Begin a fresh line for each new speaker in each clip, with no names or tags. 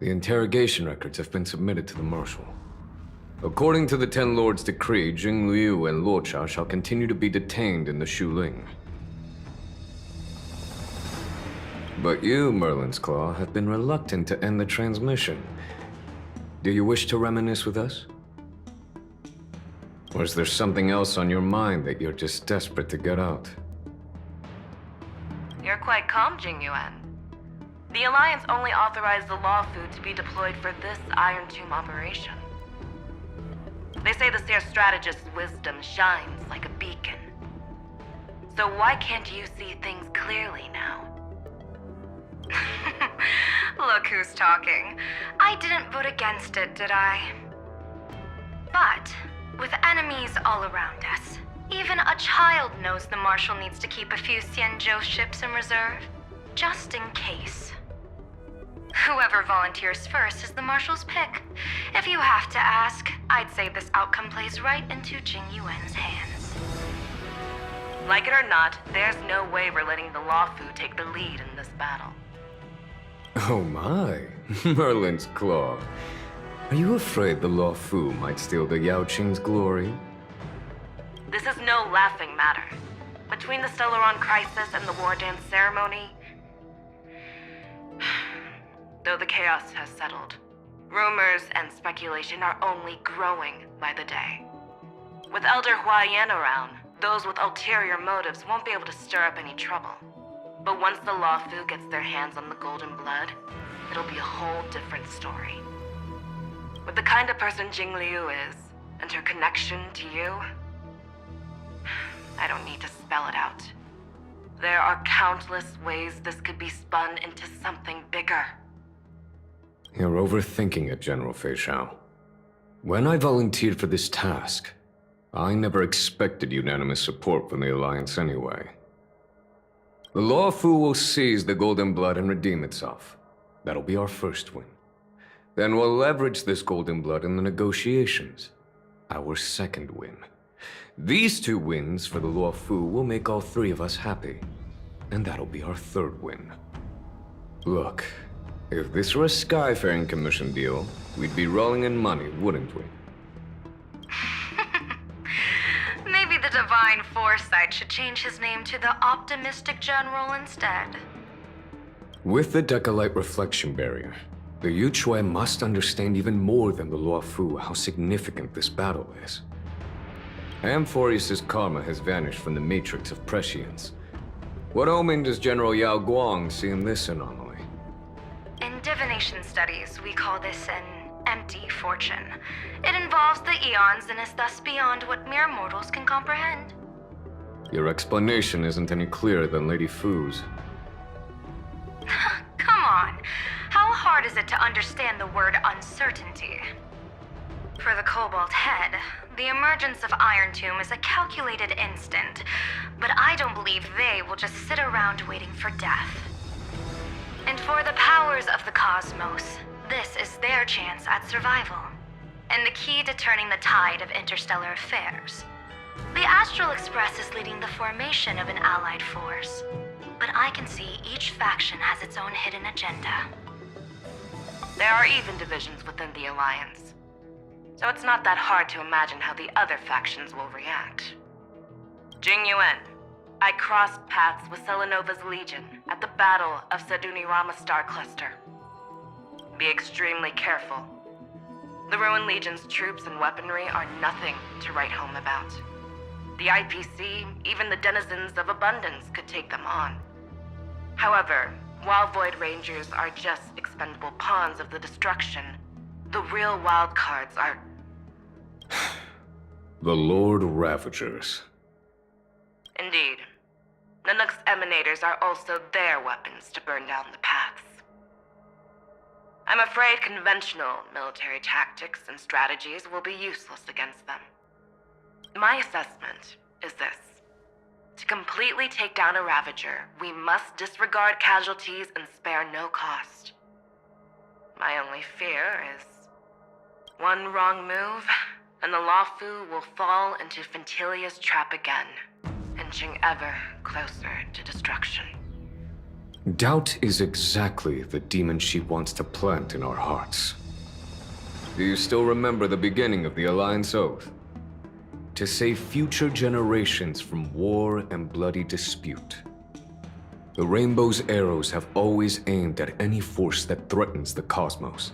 The interrogation records have been submitted to the Marshal. According to the Ten Lords' decree, Jing Liu and Luocha shall continue to be detained in the Shuling. But you, Merlin's Claw, have been reluctant to end the transmission. Do you wish to reminisce with us? Or is there something else on your mind that you're just desperate to get out?
You're quite calm, Jing Yuan. The Alliance only authorized the Law Fu to be deployed for this Iron Tomb operation. They say the Seer Strategist's wisdom shines like a beacon. So why can't you see things clearly now?
Look who's talking. I didn't vote against it, did I? But, with enemies all around us, even a child knows the Marshal needs to keep a few Xianzhou ships in reserve, just in case. Whoever volunteers first is the Marshal's pick. If you have to ask, I'd say this outcome plays right into Jing Yuan's hands.
Like it or not, there's no way we're letting the Law Fu take the lead in this battle.
Oh my, Merlin's Claw. Are you afraid the Law Fu might steal the Yao Qing's glory?
This is no laughing matter. Between the Stellaron crisis and the War Dance ceremony, though the chaos has settled, rumors and speculation are only growing by the day. With Elder Huaiyan around, those with ulterior motives won't be able to stir up any trouble. But once the Law Fu gets their hands on the Golden Blood, it'll be a whole different story. With the kind of person Jing Liu is, and her connection to you, I don't need to spell it out. There are countless ways this could be spun into something bigger.
You're overthinking it, General Fei Shao. When I volunteered for this task, I never expected unanimous support from the Alliance anyway. The Law Fu will seize the Golden Blood and redeem itself. That'll be our first win. Then we'll leverage this Golden Blood in the negotiations. Our second win. These two wins for the Law Fu will make all three of us happy. And that'll be our third win. Look, if this were a Skyfaring Commission deal, we'd be rolling in money, wouldn't we?
Maybe the Divine Foresight should change his name to the Optimistic General instead.
With the Decalite Reflection Barrier, the Yuchue must understand even more than the Law Fu how significant this battle is. Amphoreus' karma has vanished from the matrix of prescience. What omen does General Yao Guang see in this anomaly?
In divination studies, we call this an empty fortune. It involves the eons and is thus beyond what mere mortals can comprehend.
Your explanation isn't any clearer than Lady Fu's.
Come on. How hard is it to understand the word uncertainty? For the Cobalt Head, the emergence of Iron Tomb is a calculated instant, but I don't believe they will just sit around waiting for death. And for the powers of the cosmos, this is their chance at survival, and the key to turning the tide of interstellar affairs. The Astral Express is leading the formation of an allied force, but I can see each faction has its own hidden agenda.
There are even divisions within the Alliance, so it's not that hard to imagine how the other factions will react. Jing Yuan, I crossed paths with Selenova's Legion at the Battle of Sedunirama Star Cluster. Be extremely careful. The Ruined Legion's troops and weaponry are nothing to write home about. The IPC, even the denizens of Abundance, could take them on. However, while Void Rangers are just expendable pawns of the destruction, the real wild cards are...
The Lord Ravagers.
Indeed. Nanook's emanators are also their weapons to burn down the paths. I'm afraid conventional military tactics and strategies will be useless against them. My assessment is this. To completely take down a Ravager, we must disregard casualties and spare no cost. My only fear is one wrong move, and the Law Fu will fall into Fintilia's trap again, and inching ever closer to destruction.
Doubt is exactly the demon she wants to plant in our hearts. Do you still remember the beginning of the Alliance Oath? To save future generations from war and bloody dispute. The Rainbow's arrows have always aimed at any force that threatens the cosmos.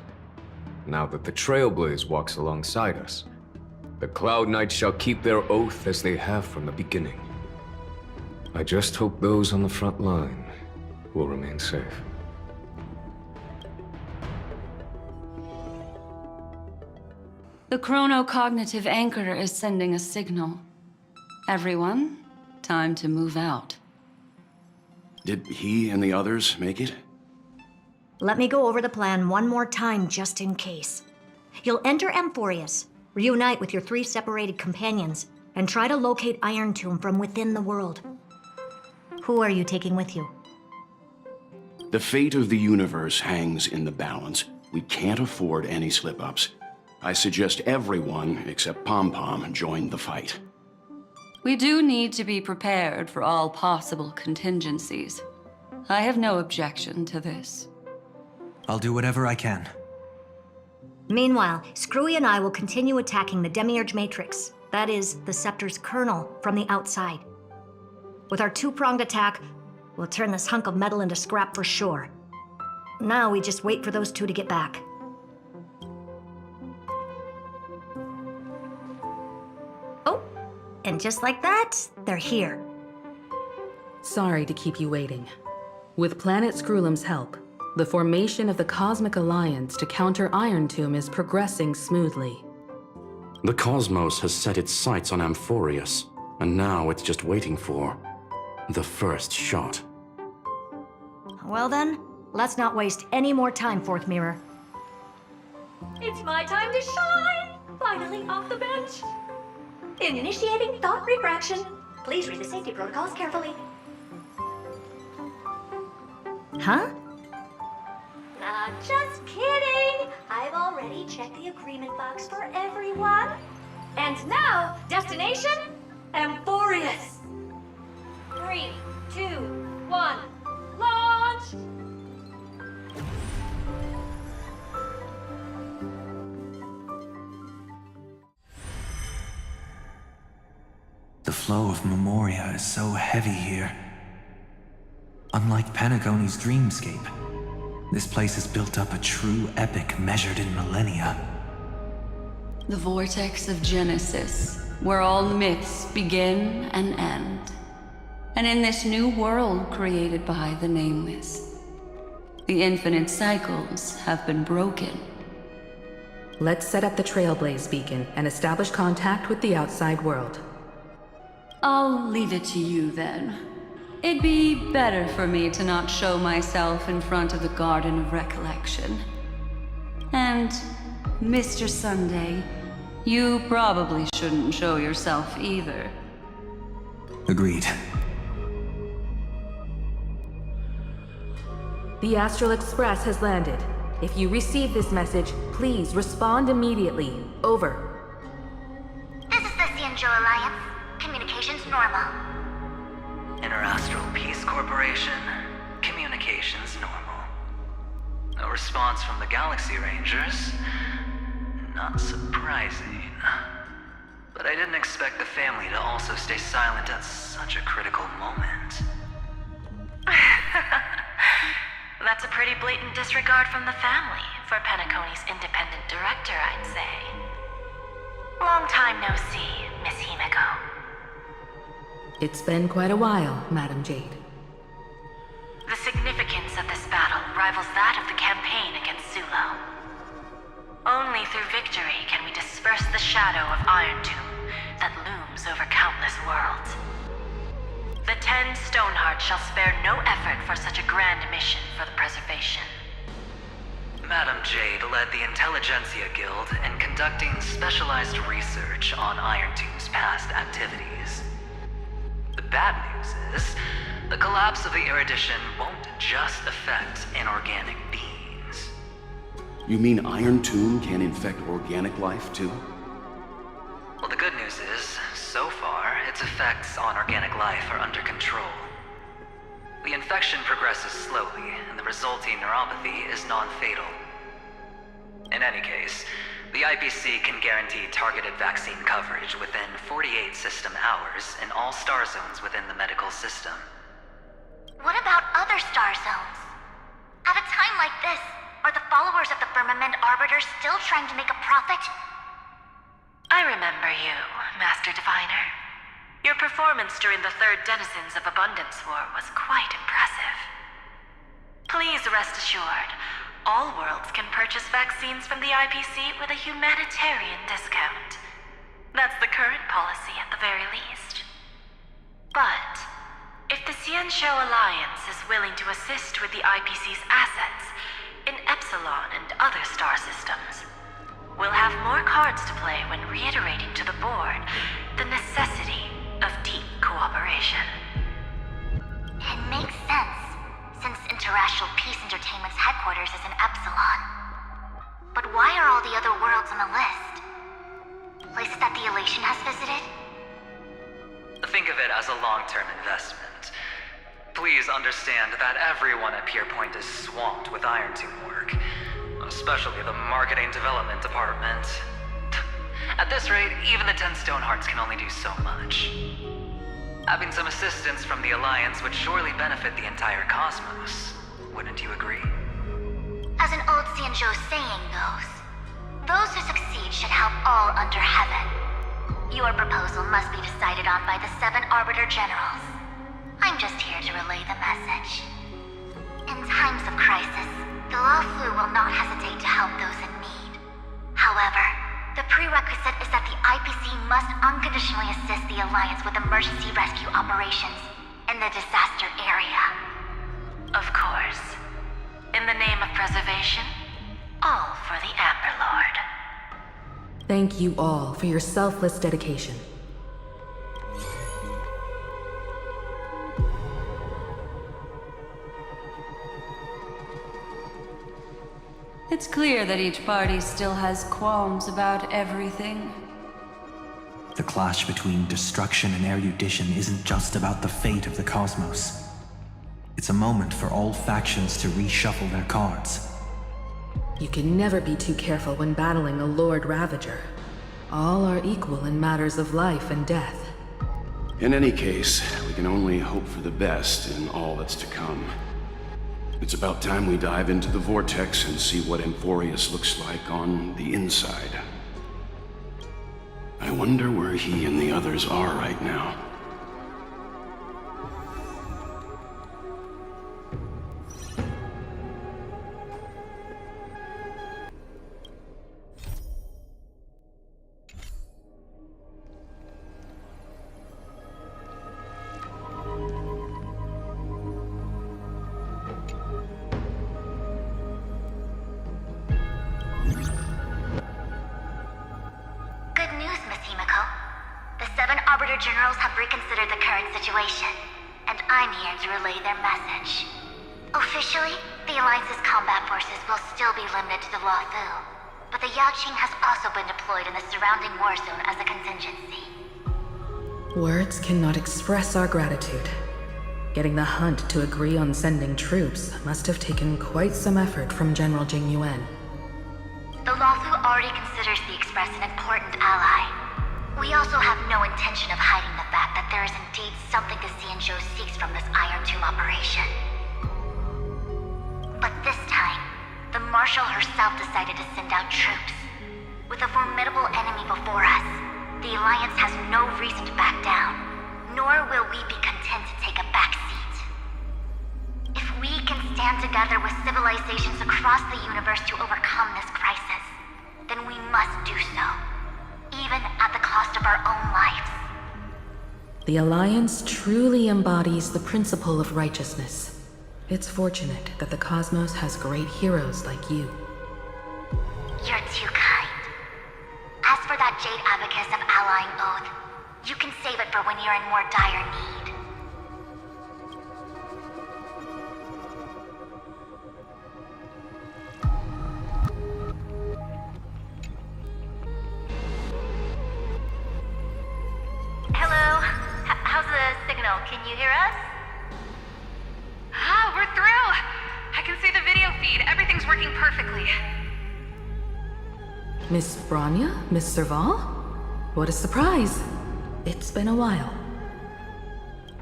Now that the Trailblaze walks alongside us, the Cloud Knights shall keep their oath as they have from the beginning. I just hope those on the front line will remain safe.
The chronocognitive anchor is sending a signal. Everyone, time to move out.
Did he and the others make it?
Let me go over the plan one more time just in case. You'll enter Amphoreus, reunite with your 3 separated companions, and try to locate Iron Tomb from within the world. Who are you taking with you?
The fate of the universe hangs in the balance. We can't afford any slip-ups. I suggest everyone, except Pom-Pom, join the fight.
We do need to be prepared for all possible contingencies. I have no objection to this.
I'll do whatever I can.
Meanwhile, Screwy and I will continue attacking the Demiurge Matrix. That is, the Scepter's kernel, from the outside. With our 2-pronged attack, we'll turn this hunk of metal into scrap for sure. Now we just wait for those 2 to get back. Oh, and just like that, they're here.
Sorry to keep you waiting. With Planet Screwlum's help, the formation of the Cosmic Alliance to counter Iron Tomb is progressing smoothly.
The cosmos has set its sights on Amphoreus, and now it's just waiting for the first shot.
Well then, let's not waste any more time, Fourth Mirror.
It's my time to shine! Finally off the bench. Initiating thought refraction. Please read the safety protocols carefully.
Huh?
Just kidding! I've already checked the agreement box for everyone. And now, destination? Amphoreus! 3, 2, 1, launch!
The flow of Memoria is so heavy here. Unlike Panagoni's dreamscape, this place has built up a true epic measured in millennia.
The vortex of Genesis, where all myths begin and end. And in this new world created by the Nameless, the infinite cycles have been broken.
Let's set up the Trailblaze beacon and establish contact with the outside world.
I'll leave it to you then. It'd be better for me to not show myself in front of the Garden of Recollection. And, Mr. Sunday, you probably shouldn't show yourself either.
Agreed.
The Astral Express has landed. If you receive this message, please respond immediately. Over.
This is the Cianjo Alliance. Communications normal.
Interastral Peace Corporation. Communications normal. No response from the Galaxy Rangers. Not surprising. But I didn't expect the family to also stay silent at such a critical moment.
That's a pretty blatant disregard from the family for Penacony's independent director, I'd say. Long time no see, Miss Himeko.
It's been quite a while, Madam Jade.
The significance of this battle rivals that of the campaign against Sulo. Only through victory can we disperse the shadow of Iron Tomb that looms over countless worlds. The 10 Stonehearts shall spare no effort for such a grand mission for the preservation.
Madam Jade led the Intelligentsia Guild in conducting specialized research on Iron Tomb's past activities. The bad news is, the collapse of the Erudition won't just affect inorganic beings.
You mean Iron Tomb can infect organic life, too?
Well, the good news is, so far, it's its effects on organic life are under control. The infection progresses slowly, and the resulting neuropathy is non-fatal. In any case, the IPC can guarantee targeted vaccine coverage within 48 system hours in all star zones within the medical system.
What about other star zones? At a time like this, are the followers of the Firmament Arbiter still trying to make a profit?
I remember you, Master Diviner. Your performance during the Third Denizens of Abundance War was quite impressive. Please rest assured, all worlds can purchase vaccines from the IPC with a humanitarian discount. That's the current policy at the very least. But if the Xianzhou Alliance is willing to assist with the IPC's assets in Epsilon and other star systems, we'll have more cards to play when reiterating to the board the necessity of deep cooperation.
It makes sense, since Interastral Peace Entertainment's headquarters is in Epsilon. But why are all the other worlds on the list? Places that the Elation has visited?
Think of it as a long-term investment. Please understand that everyone at Pierpoint is swamped with Iron Tomb work, especially the Marketing Development Department. At this rate, even the 10 Stonehearts can only do so much. Having some assistance from the Alliance would surely benefit the entire cosmos. Wouldn't you agree?
As an old Xianzhou saying goes, those who succeed should help all under heaven. Your proposal must be decided on by the 7 Arbiter Generals. I'm just here to relay the message. In times of crisis, the Luofu will not hesitate to help those in need. However, the prerequisite is that the IPC must unconditionally assist the Alliance with emergency rescue operations in the disaster area.
Of course. In the name of preservation, all for the Amber Lord.
Thank you all for your selfless dedication.
It's clear that each party still has qualms about everything.
The clash between destruction and erudition isn't just about the fate of the cosmos. It's a moment for all factions to reshuffle their cards.
You can never be too careful when battling a Lord Ravager. All are equal in matters of life and death.
In any case, we can only hope for the best in all that's to come. It's about time we dive into the vortex and see what Amphoreus looks like on the inside. I wonder where he and the others are right now.
Good news, Miss Himiko. The 7 Arbiter Generals have reconsidered the current situation, and I'm here to relay their message. Officially, the Alliance's combat forces will still be limited to the Luofu, but the Yaoqing has also been deployed in the surrounding war zone as a contingency.
Words cannot express our gratitude. Getting the Hunt to agree on sending troops must have taken quite some effort from General Jing Yuan.
The Luofu already considers the Express an important ally. We also have no intention of hiding the fact that there is indeed something the Xianzhou seeks from this Iron Tomb operation. But this time, the Marshal herself decided to send out troops. With a formidable enemy before us, the Alliance has no reason to back down, nor will we be content to take a back seat. If we can stand together with civilizations across the universe to overcome this crisis, then we must do so, even at the cost of our own lives.
The Alliance truly embodies the principle of righteousness. It's fortunate that the cosmos has great heroes like you.
You're too kind. As for that Jade Abacus of Allying Oath, you can save it for when you're in more dire need. Hello. perfectly.
Miss Bronya? Miss Serval? What a surprise. It's been a while.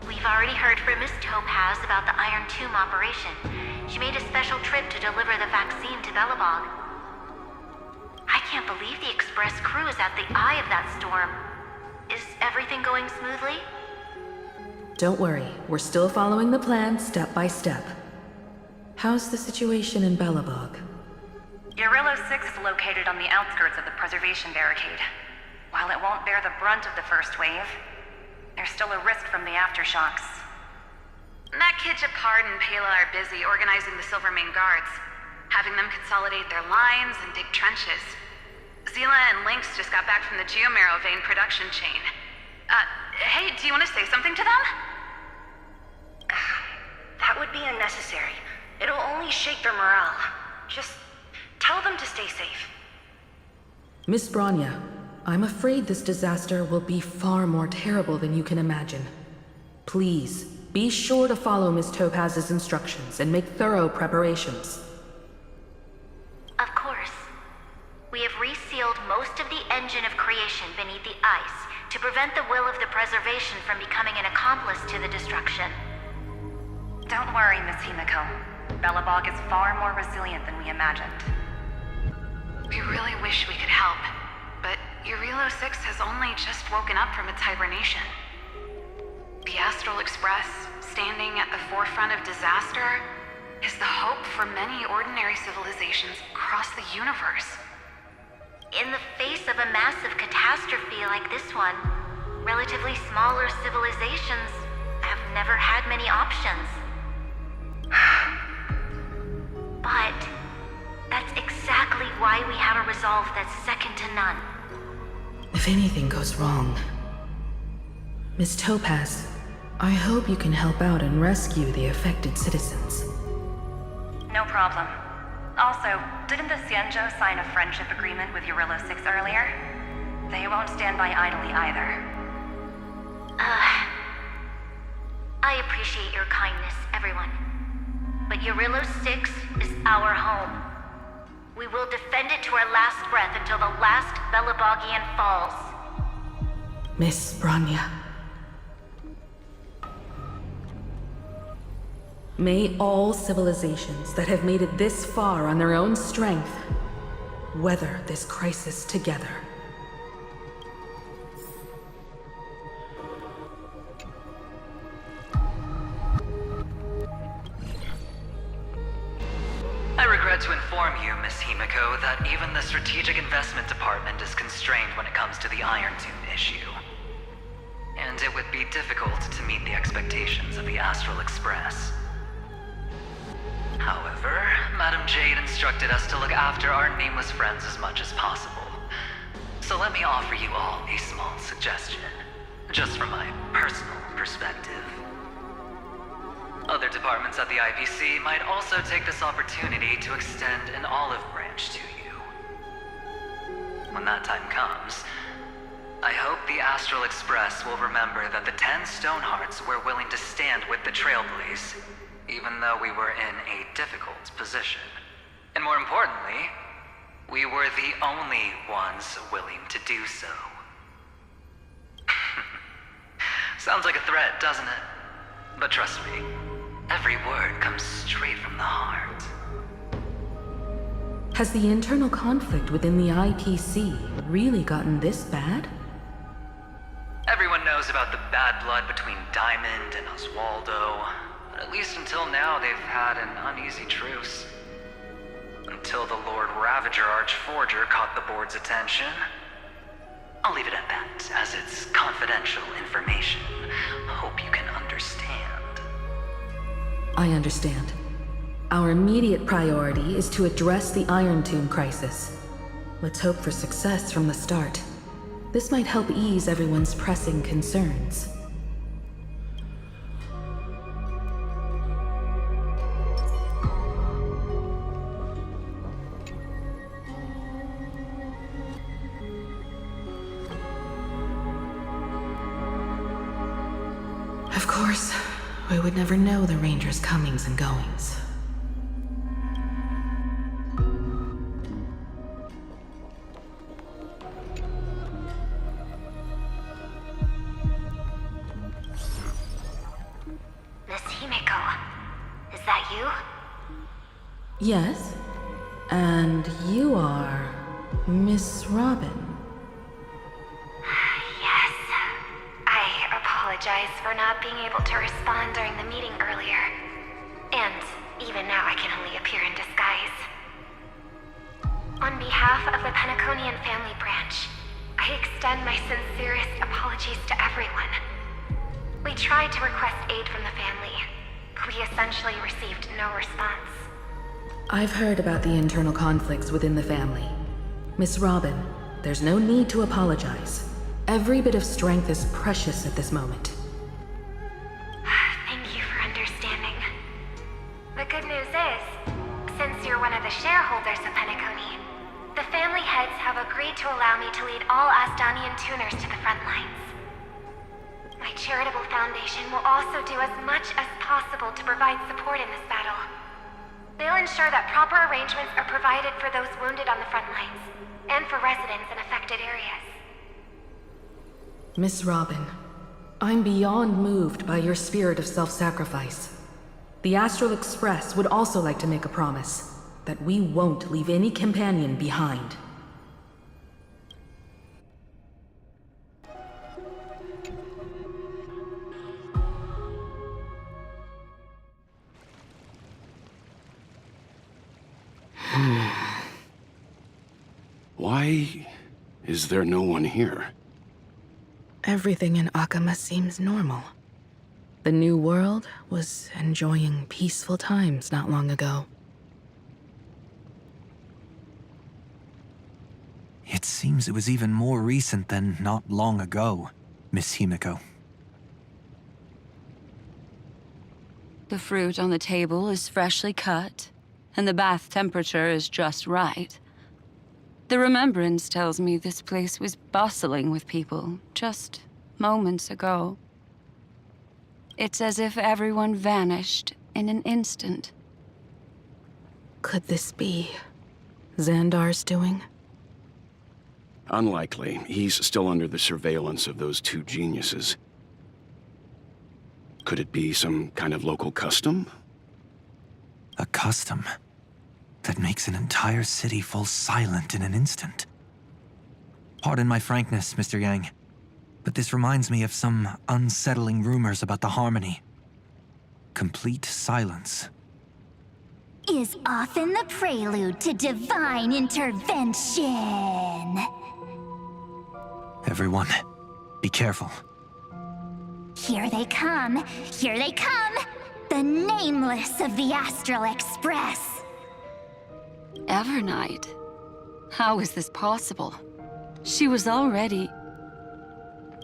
We've already heard from Miss Topaz about the Iron Tomb operation. She made a special trip to deliver the vaccine to Belobog. I can't believe the Express crew is at the eye of that storm. Is everything going smoothly?
Don't worry, we're still following the plan step by step. How's the situation in Belobog?
Urillo 6 is located on the outskirts of the preservation barricade. While it won't bear the brunt of the first wave, there's still a risk from the aftershocks.
That kid Ch8Pt2 and Pela are busy organizing the Silvermane guards, having them consolidate their lines and dig trenches. Zila and Lynx just got back from the Geomarrow vein production chain. Hey, do you want to say something to them?
That would be unnecessary. It'll only shake their morale. Just tell them to stay safe.
Miss Bronya, I'm afraid this disaster will be far more terrible than you can imagine. Please, be sure to follow Miss Topaz's instructions and make thorough preparations.
Of course. We have resealed most of the engine of creation beneath the ice to prevent the will of the preservation from becoming an accomplice to the destruction.
Don't worry, Miss Himiko. Belobog is far more resilient than we imagined.
We really wish we could help, but Urillo 6 has only just woken up from its hibernation. The Astral Express, standing at the forefront of disaster, is the hope for many ordinary civilizations across the universe.
In the face of a massive catastrophe like this one, relatively smaller civilizations have never had many options. But that's exactly why we have a resolve that's second to none.
If anything goes wrong... Miss Topaz, I hope you can help out and rescue the affected citizens.
No problem. Also, didn't the Xianzhou sign a friendship agreement with Urillo 6 earlier? They won't stand by idly either.
I appreciate your kindness, everyone. But Urillo 6 is our home. We will defend it to our last breath until the last Belobogian falls.
Miss Bronya. May all civilizations that have made it this far on their own strength weather this crisis together.
I regret to inform you, Miss Himiko, that even the Strategic Investment Department is constrained when it comes to the Iron Tomb issue. And it would be difficult to meet the expectations of the Astral Express. However, Madam Jade instructed us to look after our nameless friends as much as possible. So let me offer you all a small suggestion, just from my personal perspective. Other departments at the IPC might also take this opportunity to extend an olive branch to you. When that time comes, I hope the Astral Express will remember that the 10 Stonehearts were willing to stand with the Trailblaze, even though we were in a difficult position. And more importantly, we were the only ones willing to do so. Sounds like a threat, doesn't it? But trust me, every word comes straight from the heart.
Has the internal conflict within the IPC really gotten this bad?
Everyone knows about the bad blood between Diamond and Oswaldo. At least until now, they've had an uneasy truce. Until the Lord Ravager Archforger caught the board's attention. I'll leave it at that, as it's confidential information. Hope you can understand.
I understand. Our immediate priority is to address the Iron Tomb crisis. Let's hope for success from the start. This might help ease everyone's pressing concerns. Of course, we would never know the Ranger's comings and goings.
Is that you?
Yes. And you are Miss Robin.
Yes. I apologize for not being able to respond during the meeting earlier. And even now I can only appear in disguise. On behalf of the Penaconian family branch, I extend my sincerest apologies to everyone. We tried to request aid from the family. We essentially received no response.
I've heard about the internal conflicts within the family. Miss Robin, there's no need to apologize. Every bit of strength is precious at this moment.
Thank you for understanding. The good news is, since you're one of the shareholders of Penacony, the family heads have agreed to allow me to lead all Asdanian tuners to the front lines. My charitable foundation will also do as much as possible to provide support in this battle. They'll ensure that proper arrangements are provided for those wounded on the front lines, and for residents in affected areas.
Miss Robin, I'm beyond moved by your spirit of self-sacrifice. The Astral Express would also like to make a promise that we won't leave any companion behind.
Why is there no one here?
Everything in Akama seems normal. The New World was enjoying peaceful times not long ago.
It seems it was even more recent than not long ago, Miss Himiko.
The fruit on the table is freshly cut, and the bath temperature is just right. The remembrance tells me this place was bustling with people just moments ago. It's as if everyone vanished in an instant.
Could this be Xandar's doing?
Unlikely. He's still under the surveillance of those two geniuses. Could it be some kind of local custom?
A custom that makes an entire city fall silent in an instant. Pardon my frankness, Mr. Yang, but this reminds me of some unsettling rumors about the Harmony. Complete silence.
Is often the prelude to divine intervention.
Everyone, be careful.
Here they come! Here they come! The Nameless of the Astral Express!
Evernight? How is this possible? She was already...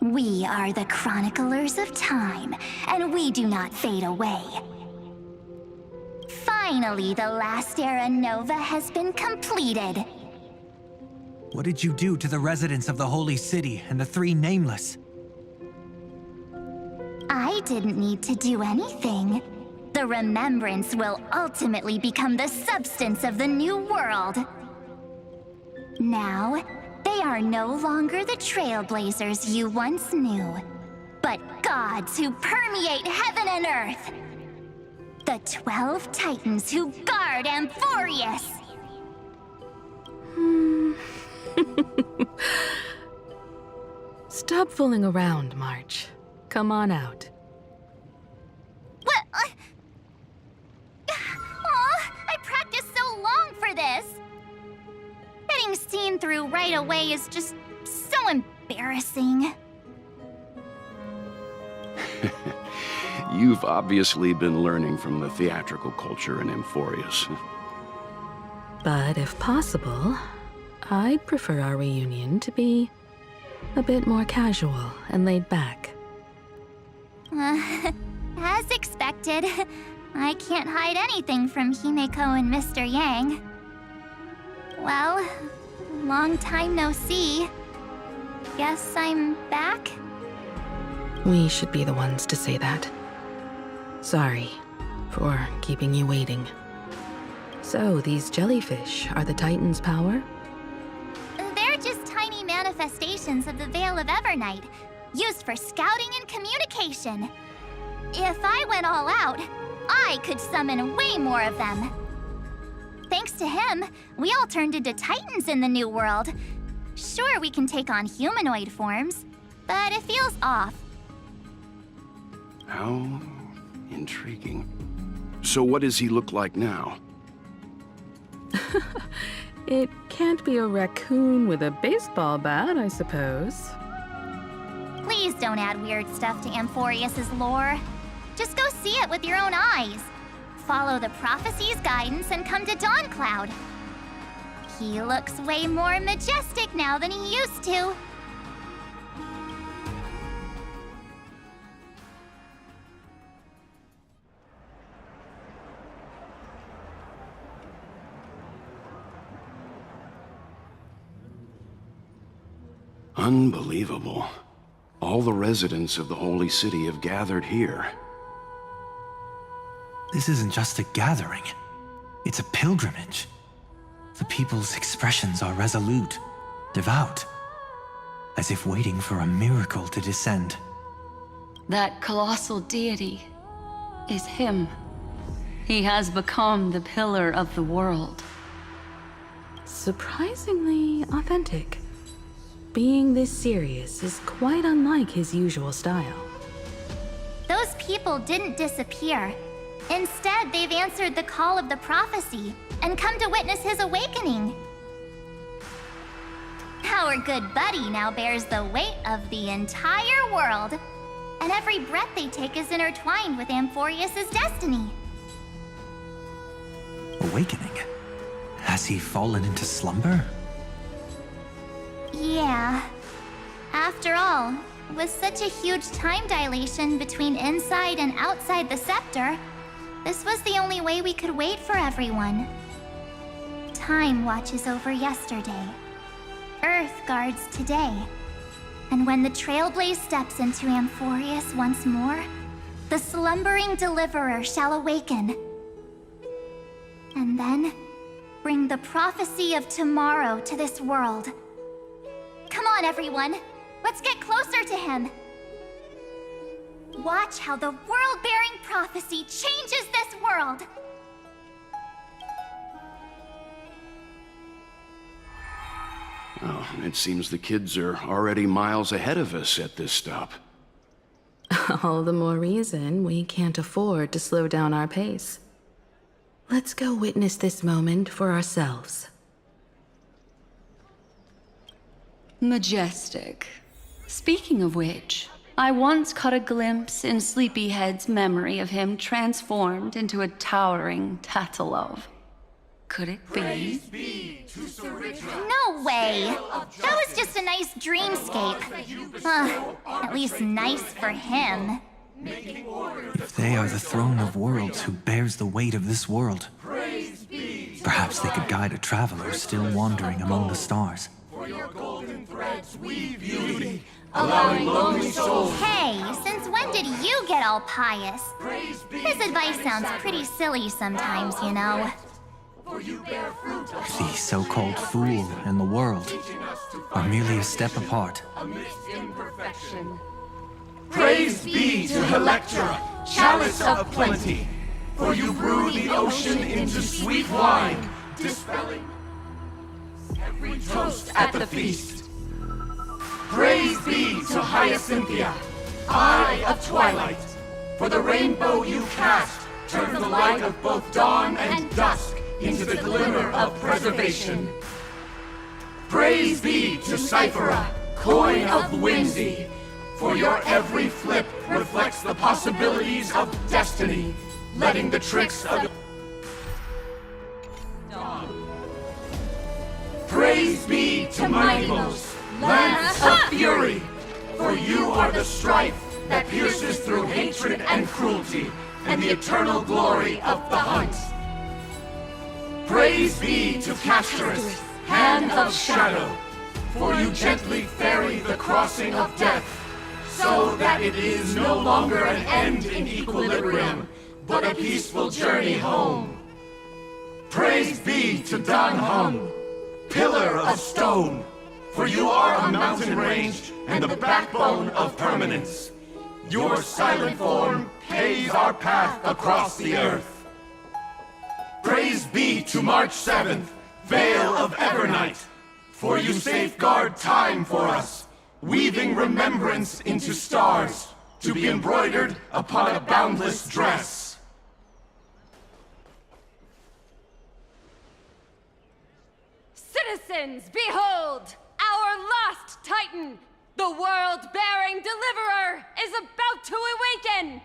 We are the Chroniclers of Time, and we do not fade away. Finally, the last era Nova has been completed.
What did you do to the residents of the Holy City and the three Nameless?
I didn't need to do anything. The remembrance will ultimately become the substance of the new world. Now, they are no longer the trailblazers you once knew, but gods who permeate heaven and earth. The 12 Titans who guard Amphoreus.
Stop fooling around, March. Come on out.
What? Aw, I practiced so long for this. Getting seen through right away is just so embarrassing.
You've obviously been learning from the theatrical culture in Amphoreus.
But if possible, I'd prefer our reunion to be a bit more casual and laid back.
As expected, I can't hide anything from Himeko and Mr. Yang. Well, long time no see. Guess I'm back?
We should be the ones to say that. Sorry for keeping you waiting. So, these jellyfish are the Titan's power?
They're just tiny manifestations of the Veil of Evernight, used for scouting and communication. If I went all out, I
I could summon way more of them. Thanks to him, we all turned into titans in the new world. Sure, we can take on humanoid forms, but it feels off.
How intriguing. So what does he look like now?
It can't be a raccoon with a baseball bat, I suppose.
Please don't add weird stuff to Amphoreus' lore. Just go see it with your own eyes. Follow the prophecy's guidance and come to Dawncloud. He looks way more majestic now than he used to.
Unbelievable. All the residents of the Holy City have gathered here.
This isn't just a gathering. It's a pilgrimage. The people's expressions are resolute, devout, as if waiting for a miracle to descend.
That colossal deity is him. He has become the pillar of the world.
Surprisingly authentic. Being this serious is quite unlike his usual style.
Those people didn't disappear. Instead, they've answered the call of the prophecy and come to witness his awakening. Our good buddy now bears the weight of the entire world, and every breath they take is intertwined with Amphoreus' destiny.
Awakening? Has he fallen into slumber?
Yeah. After all, with such a huge time dilation between inside and outside the scepter, this was the only way we could wait for everyone. Time watches over yesterday. Earth guards today. And when the Trailblaze steps into Amphoreus once more, the slumbering deliverer shall awaken. And then, bring the prophecy of tomorrow to this world. Come on, everyone. Let's get closer to him. Watch how the world-bearing prophecy changes this world.
Oh, it seems the kids are already miles ahead of us at this stop.
All the more reason we can't afford to slow down our pace. Let's go witness this moment for ourselves.
Majestic. Speaking of which, I once caught a glimpse in Sleepyhead's memory of him transformed into a towering Tatalov. Could it be?
No way! That was just a nice dreamscape. At least nice for him.
If they are the throne of worlds who bears the weight of this world, perhaps they could guide a traveler still wandering among the stars.
Hey, since when did you get all pious? His advice sounds pretty silly sometimes, you know.
The so-called fool and the world are merely a step apart.
Praise be to Electra, chalice of plenty, for you brew the ocean into sweet wine, dispelling every toast at the feast. Praise be to Hyacinthia, eye of twilight, for the rainbow you cast turned the light of both dawn and dusk into the glimmer of preservation. Praise be to Cyphera, coin of whimsy, for your every flip reflects the possibilities of destiny, letting the tricks of dawn. Praise be to Mightylos, lance of fury, for you are the strife that pierces through hatred and cruelty, and the eternal glory of the hunt. Praise be to Castorus, hand of shadow, for you gently ferry the crossing of death, so that it is no longer an end in equilibrium, but a peaceful journey home. Praise be to Dan Hung, pillar of stone, for you are a mountain range and the backbone of permanence. Your silent form paves our path across the earth. Praise be to March 7th, Veil of Evernight, for you safeguard time for us, weaving remembrance into stars, to be embroidered upon a boundless dress.
Citizens, behold! Our last Titan, the world-bearing deliverer, is about to awaken!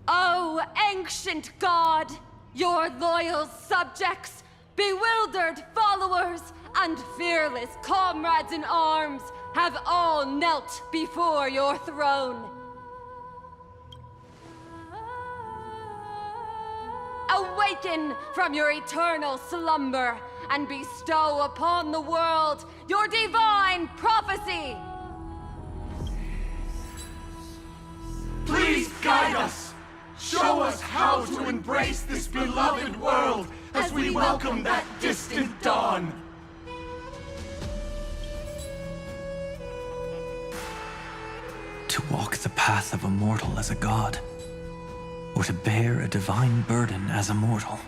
O ancient god, your loyal subjects, bewildered followers, and fearless comrades in arms have all knelt before your throne. Awaken from your eternal slumber and bestow upon the world your divine prophecy!
Please guide us! Show us how to embrace this beloved world as we welcome that distant dawn!
To walk the path of a mortal as a god, or to bear a divine burden as a mortal.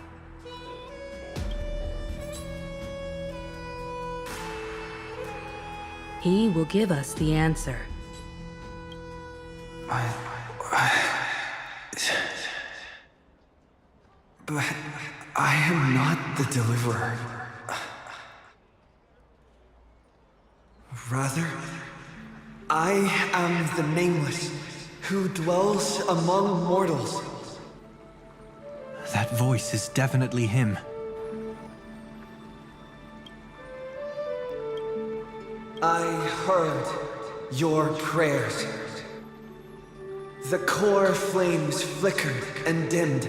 He will give us the answer.
But I am not the deliverer. Rather, I am the Nameless, who dwells among mortals.
That voice is definitely him.
I heard your prayers. The core flames flickered and dimmed,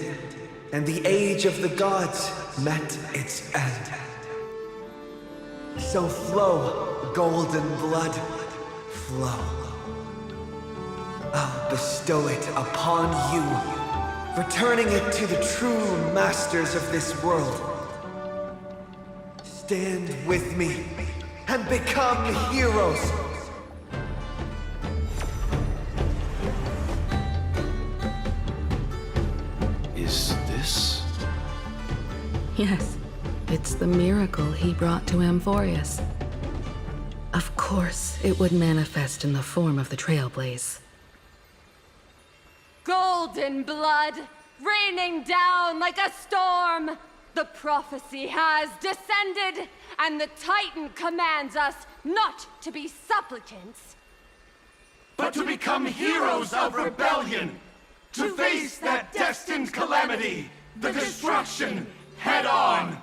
and the age of the gods met its end. So flow, golden blood, flow. I'll bestow it upon you, returning it to the true masters of this world. Stand with me and become heroes.
Is this?
Yes, it's the miracle he brought to Amphoreus. Of course, it would manifest in the form of the Trailblaze.
Golden blood, raining down like a storm! The prophecy has descended, and the Titan commands us not to be supplicants,
but to become heroes of rebellion, to face that destined calamity, the destruction, head on.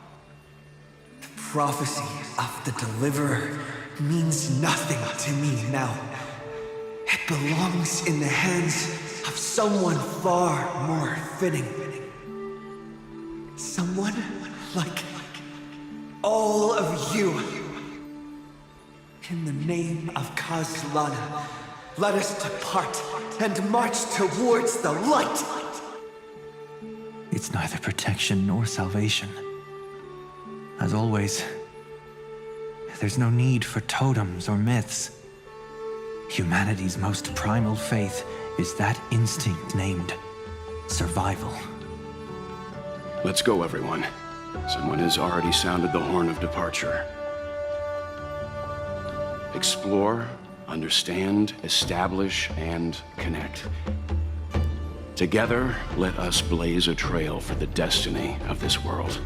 The prophecy of the Deliverer means nothing to me now. It belongs in the hands of someone far more fitting. Someone like all of you. In the name of Kazlana, let us depart and march towards the light.
It's neither protection nor salvation. As always, there's no need for totems or myths. Humanity's most primal faith is that instinct named survival.
Let's go, everyone. Someone has already sounded the horn of departure. Explore, understand, establish, and connect. Together, let us blaze a trail for the destiny of this world.